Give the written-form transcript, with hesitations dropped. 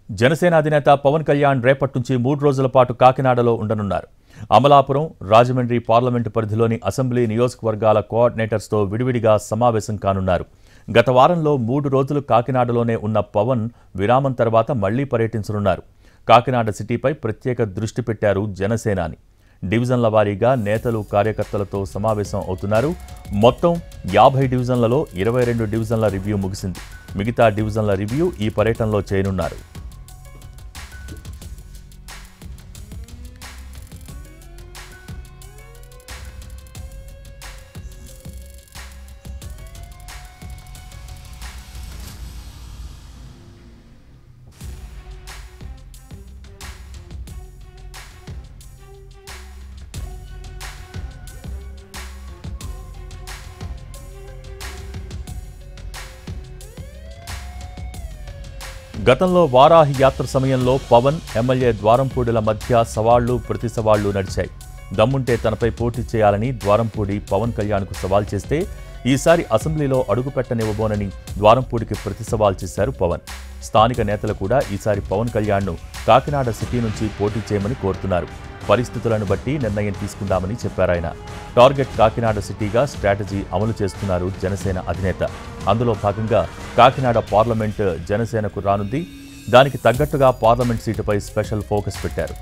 జనసేన అధినేత పవన్ కళ్యాణ్ రేపటి నుంచి 3 రోజుల పాటు కాకినాడలో ఉండనున్నారు. అమలాపురం, రాజమండ్రి పార్లమెంటు పరిధిలోని అసెంబ్లీ నియోజకవర్గాల కోఆర్డినేటర్స్తో విడివిడిగా సమావేశం కానున్నారు. గత వారంలో 3 రోజులు కాకినాడలోనే ఉన్న పవన్ విరామం తర్వాత మళ్లీ పర్యటించనున్నారు. కాకినాడ సిటీపై ప్రత్యేక దృష్టి పెట్టారు జనసేనాని. డివిజన్ల వారీగా నేతలు, కార్యకర్తలతో సమావేశం అవుతున్నారు. మొత్తం 50 డివిజన్లలో 22 డివిజన్ల రివ్యూ ముగిసింది. మిగతా డివిజన్ల రివ్యూ ఈ పర్యటనలో చేయనున్నారు. గతంలో వారాహి యాత్ర సమయంలో పవన్, ఎమ్మెల్యే ద్వారంపూడిల మధ్య సవాళ్లు, ప్రతి సవాళ్లు నడిచాయి. దమ్ముంటే తనపై పోటీ చేయాలని ద్వారంపూడి పవన్ కళ్యాణ్కు సవాల్ చేస్తే ఈసారి అసెంబ్లీలో అడుగుపెట్టనివ్వబోనని ద్వారంపూడికి ప్రతి సవాల్ చేశారు పవన్. స్థానిక నేతలు కూడా ఈసారి పవన్ కళ్యాణ్ను కాకినాడ సిటీ నుంచి పోటీ చేయమని కోరుతున్నారు. పరిస్థితులను బట్టి నిర్ణయం తీసుకుందామని చెప్పారాయన. టార్గెట్ కాకినాడ సిటీగా స్ట్రాటజీ అమలు చేస్తున్నారు జనసేన అధినేత. అందులో భాగంగా కాకినాడ పార్లమెంట్ జనసేనకు రానుంది. దానికి తగ్గట్టుగా పార్లమెంట్ సీటుపై స్పెషల్ ఫోకస్ పెట్టారు.